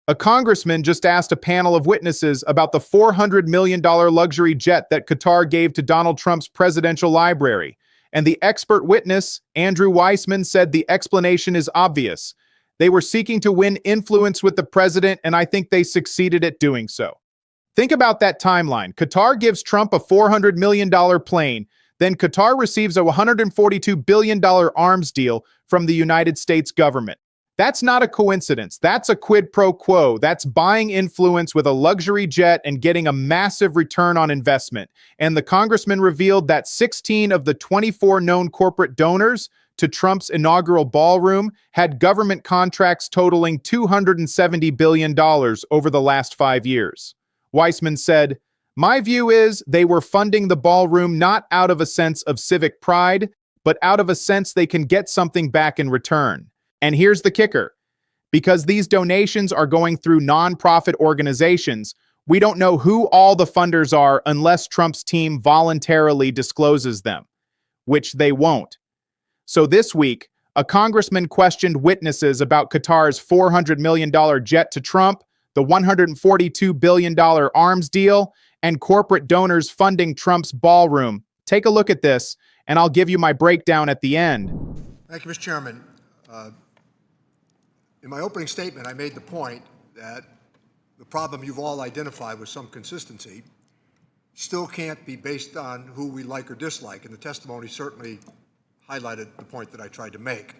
A congressman just asked a panel of witnesses about the $400 million luxury jet that Qatar gave to Donald Trump's presidential library. And the expert witness, Andrew Weissman, said the explanation is obvious. They were seeking to win influence with the president, and I think they succeeded at doing so. Think about that timeline. Qatar gives Trump a $400 million plane. Then Qatar receives a $142 billion arms deal from the United States government. That's not a coincidence. That's a quid pro quo. That's buying influence with a luxury jet and getting a massive return on investment. And the congressman revealed that 16 of the 24 known corporate donors to Trump's inaugural ballroom had government contracts totaling $270 billion over the last 5 years. Weissman said, "My view is they were funding the ballroom not out of a sense of civic pride, but out of a sense they can get something back in return. And here's the kicker. Because these donations are going through nonprofit organizations, we don't know who all the funders are unless Trump's team voluntarily discloses them, which they won't." So this week, a congressman questioned witnesses about Qatar's $400 million jet to Trump, the $142 billion arms deal, and corporate donors funding Trump's ballroom. Take a look at this, and I'll give you my breakdown at the end. Thank you, Mr. Chairman. In my opening statement, I made the point that the problem you've all identified with some consistency still can't be based on who we like or dislike, and the testimony certainly highlighted the point that I tried to make.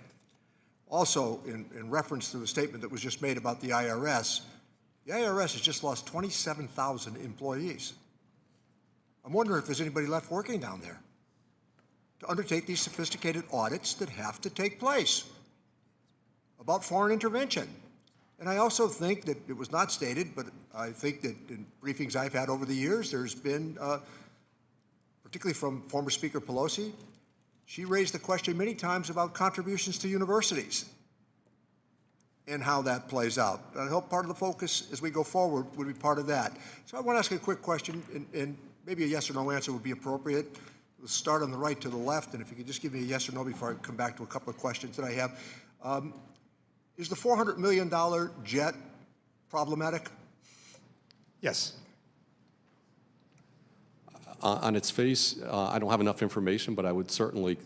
Also, in reference to the statement that was just made about the IRS has just lost 27,000 employees. I'm wondering if there's anybody left working down there to undertake these sophisticated audits that have to take place about foreign intervention. And I also think that it was not stated, but I think that in briefings I've had over the years, there's been, particularly from former Speaker Pelosi, she raised the question many times about contributions to universities and how that plays out. I hope part of the focus as we go forward would be part of that. So I want to ask you a quick question, and maybe a yes or no answer would be appropriate. We'll start on the right to the left, and if you could just give me a yes or no before I come back to a couple of questions that I have. Is the $400 million jet problematic? Yes. On its face, I don't have enough information, but I would certainly,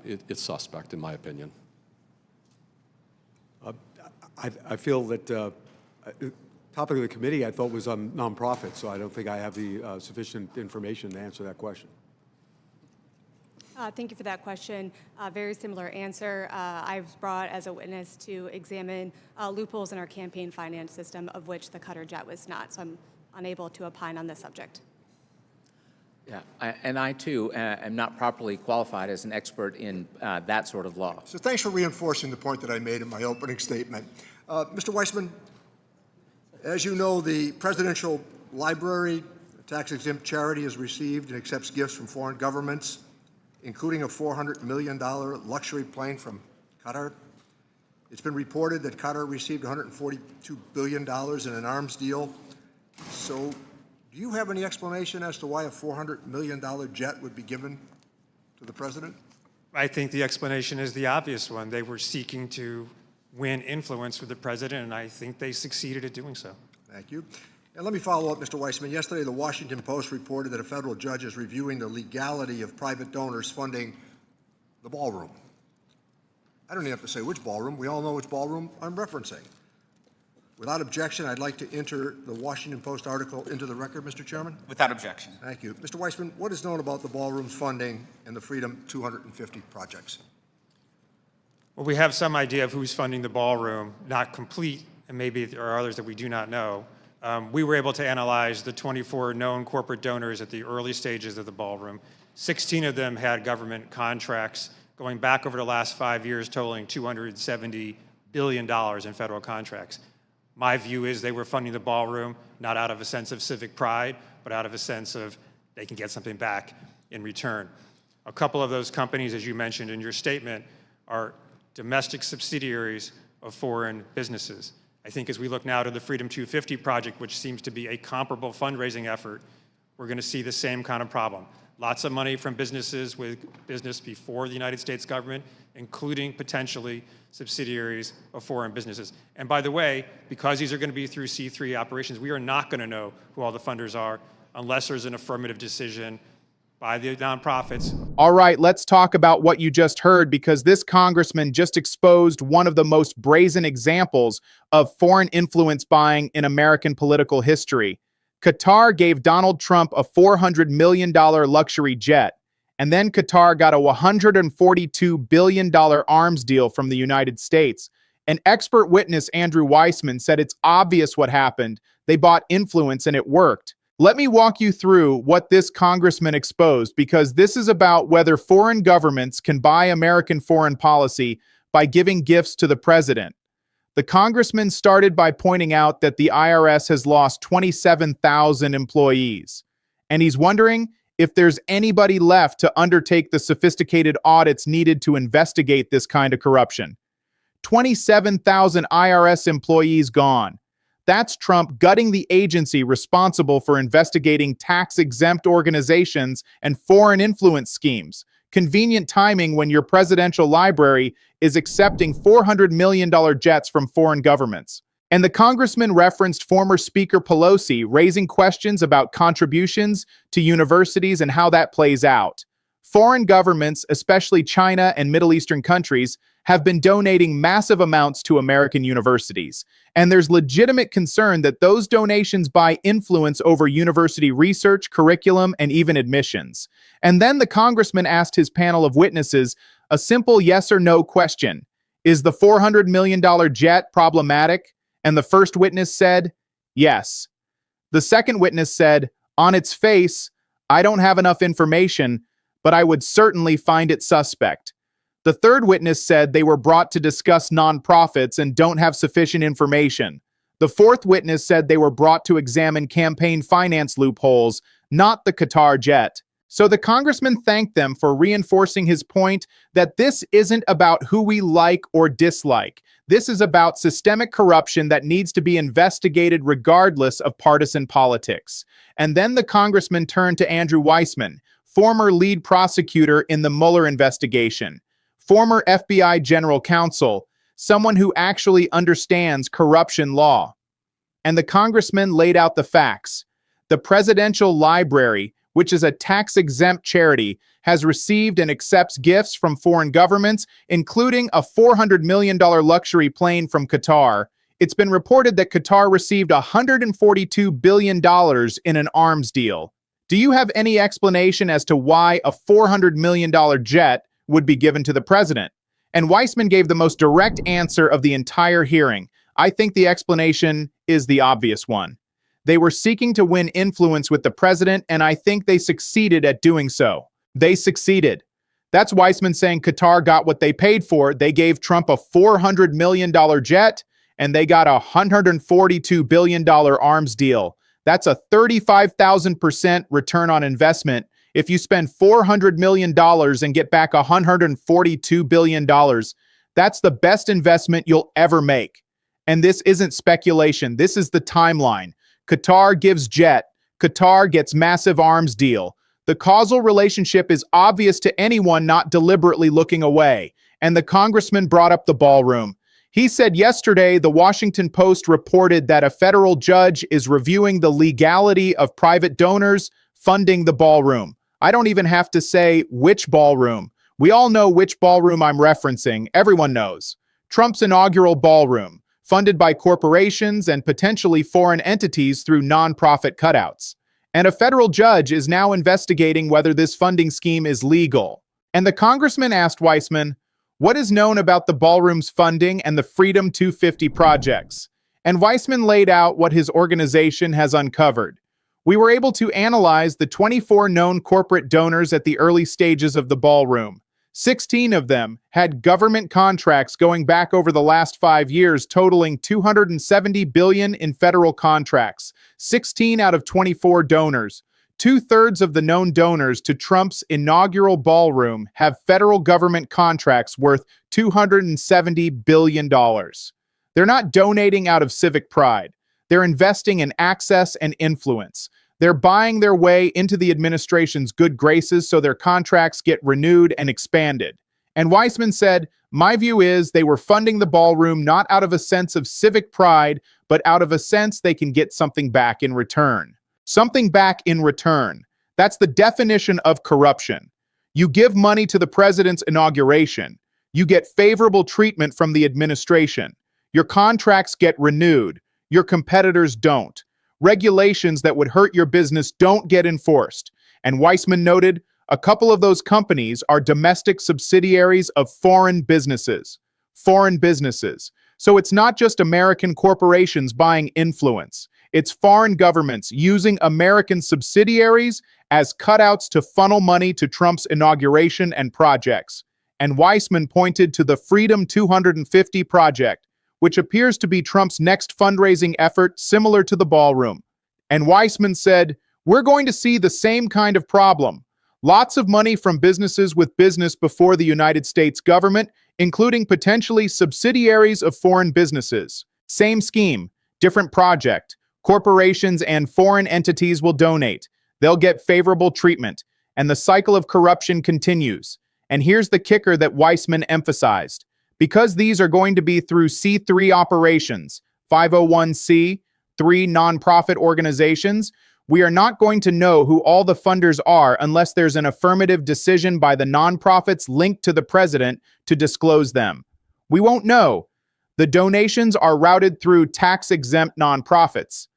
it's suspect in my opinion. I feel that topic of the committee I thought was on nonprofits, so I don't think I have the sufficient information to answer that question. Thank you for that question. Very similar answer. I was brought as a witness to examine loopholes in our campaign finance system, of which the Qatar jet was not, so I'm unable to opine on this subject. Yeah, and I too am not properly qualified as an expert in that sort of law. So thanks for reinforcing the point that I made in my opening statement. Mr. Weissman, as you know, the Presidential Library, a tax-exempt charity, has received and accepts gifts from foreign governments, including a $400 million luxury plane from Qatar. It's been reported that Qatar received $142 billion in an arms deal. So do you have any explanation as to why a $400 million jet would be given to the president? I think the explanation is the obvious one. They were seeking to win influence with the president, and I think they succeeded at doing so. Thank you. And let me follow up, Mr. Weissman. Yesterday, the Washington Post reported that a federal judge is reviewing the legality of private donors funding the ballroom. I don't even have to say which ballroom. We all know which ballroom I'm referencing. Without objection, I'd like to enter the Washington Post article into the record, Mr. Chairman. Without objection. Thank you. Mr. Weissman, what is known about the ballroom's funding and the Freedom 250 projects? Well, we have some idea of who's funding the ballroom, not complete, and maybe there are others that we do not know. We were able to analyze the 24 known corporate donors at the early stages of the ballroom. 16 of them had government contracts going back over the last 5 years, totaling $270 billion in federal contracts. My view is they were funding the ballroom not out of a sense of civic pride, but out of a sense of they can get something back in return. A couple of those companies, as you mentioned in your statement, are domestic subsidiaries of foreign businesses. I think as we look now to the Freedom 250 project, which seems to be a comparable fundraising effort, we're going to see the same kind of problem. lots of money from businesses with business before the United States government, including potentially subsidiaries of foreign businesses. And by the way, because these are going to be through C3 operations, we are not going to know who all the funders are unless there's an affirmative decision by the nonprofits. All right, let's talk about what you just heard, because this congressman just exposed one of the most brazen examples of foreign influence buying in American political history. Qatar gave Donald Trump a $400 million luxury jet, and then Qatar got a $142 billion arms deal from the United States. An expert witness, Andrew Weissman, said it's obvious what happened. They bought influence and it worked. Let me walk you through what this congressman exposed, because this is about whether foreign governments can buy American foreign policy by giving gifts to the president. The congressman started by pointing out that the IRS has lost 27,000 employees, and he's wondering if there's anybody left to undertake the sophisticated audits needed to investigate this kind of corruption. 27,000 IRS employees gone. That's Trump gutting the agency responsible for investigating tax-exempt organizations and foreign influence schemes. Convenient timing when your presidential library is accepting $400 million jets from foreign governments. And the congressman referenced former Speaker Pelosi raising questions about contributions to universities and how that plays out. Foreign governments, especially China and Middle Eastern countries, have been donating massive amounts to American universities. And there's legitimate concern that those donations buy influence over university research, curriculum, and even admissions. And then the congressman asked his panel of witnesses a simple yes or no question. Is the $400 million jet problematic? And the first witness said, yes. The second witness said, on its face, I don't have enough information, but I would certainly find it suspect. The third witness said they were brought to discuss nonprofits and don't have sufficient information. The fourth witness said they were brought to examine campaign finance loopholes, not the Qatar jet. So the congressman thanked them for reinforcing his point that this isn't about who we like or dislike. This is about systemic corruption that needs to be investigated regardless of partisan politics. And then the congressman turned to Andrew Weissman, former lead prosecutor in the Mueller investigation, former FBI general counsel, someone who actually understands corruption law. And the congressman laid out the facts. The Presidential Library, which is a tax-exempt charity, has received and accepts gifts from foreign governments, including a $400 million luxury plane from Qatar. It's been reported that Qatar received $142 billion in an arms deal. Do you have any explanation as to why a $400 million jet would be given to the president? And Weissman gave the most direct answer of the entire hearing. I think the explanation is the obvious one. They were seeking to win influence with the president, and I think they succeeded at doing so. They succeeded. That's Weissman saying Qatar got what they paid for. They gave Trump a $400 million jet, and they got a $142 billion arms deal. That's a 35,000% return on investment. If you spend $400 million and get back $142 billion, that's the best investment you'll ever make. And this isn't speculation. This is the timeline. Qatar gives jet. Qatar gets massive arms deal. The causal relationship is obvious to anyone not deliberately looking away. And the congressman brought up the ballroom. He said yesterday the Washington Post reported that a federal judge is reviewing the legality of private donors funding the ballroom. I don't even have to say which ballroom. We all know which ballroom I'm referencing. Everyone knows. Trump's inaugural ballroom, funded by corporations and potentially foreign entities through nonprofit cutouts. And a federal judge is now investigating whether this funding scheme is legal. And the congressman asked Weissman, what is known about the ballroom's funding and the Freedom 250 projects? And Weissman laid out what his organization has uncovered. We were able to analyze the 24 known corporate donors at the early stages of the ballroom. 16 of them had government contracts going back over the last 5 years, totaling $270 billion in federal contracts. 16 out of 24 donors. 2/3 of the known donors to Trump's inaugural ballroom have federal government contracts worth $270 billion. They're not donating out of civic pride. They're investing in access and influence. They're buying their way into the administration's good graces so their contracts get renewed and expanded. And Weissman said, "My view is they were funding the ballroom not out of a sense of civic pride, but out of a sense they can get something back in return." Something back in return. That's the definition of corruption. You give money to the president's inauguration. You get favorable treatment from the administration. Your contracts get renewed. Your competitors don't. Regulations that would hurt your business don't get enforced. And Weissman noted, a couple of those companies are domestic subsidiaries of foreign businesses. Foreign businesses. So it's not just American corporations buying influence. It's foreign governments using American subsidiaries as cutouts to funnel money to Trump's inauguration and projects. And Weissman pointed to the Freedom 250 project, which appears to be Trump's next fundraising effort similar to the ballroom. And Weissman said, "We're going to see the same kind of problem. Lots of money from businesses with business before the United States government, including potentially subsidiaries of foreign businesses. Same scheme, different project. Corporations and foreign entities will donate. They'll get favorable treatment, and the cycle of corruption continues." And here's the kicker that Weissman emphasized. Because these are going to be through C3 operations, 501c, 3 nonprofit organizations, we are not going to know who all the funders are unless there's an affirmative decision by the nonprofits linked to the president to disclose them. We won't know. The donations are routed through tax-exempt nonprofits.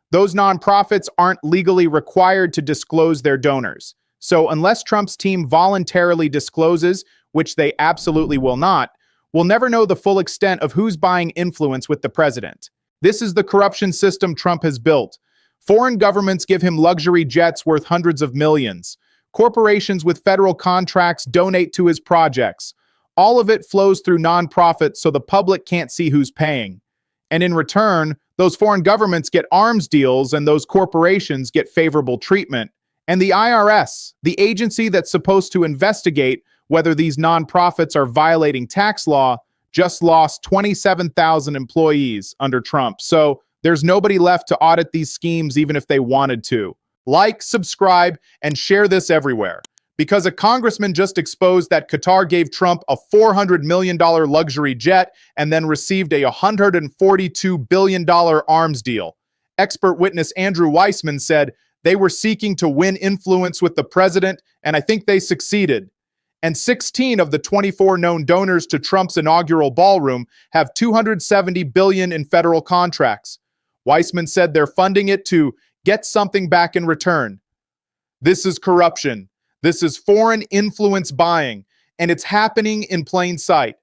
Those nonprofits aren't legally required to disclose their donors. So unless Trump's team voluntarily discloses, which they absolutely will not, we'll never know the full extent of who's buying influence with the president. This is the corruption system Trump has built. Foreign governments give him luxury jets worth hundreds of millions. Corporations with federal contracts donate to his projects. All of it flows through nonprofits so the public can't see who's paying. And in return, those foreign governments get arms deals and those corporations get favorable treatment. And the IRS, the agency that's supposed to investigate whether these nonprofits are violating tax law, just lost 27,000 employees under Trump. So there's nobody left to audit these schemes even if they wanted to. Like, subscribe, and share this everywhere. Because a congressman just exposed that Qatar gave Trump a $400 million luxury jet and then received a $142 billion arms deal. Expert witness Andrew Weissman said they were seeking to win influence with the president, and I think they succeeded. And 16 of the 24 known donors to Trump's inaugural ballroom have $270 billion in federal contracts. Weissman said they're funding it to get something back in return. This is corruption. This is foreign influence buying, and it's happening in plain sight.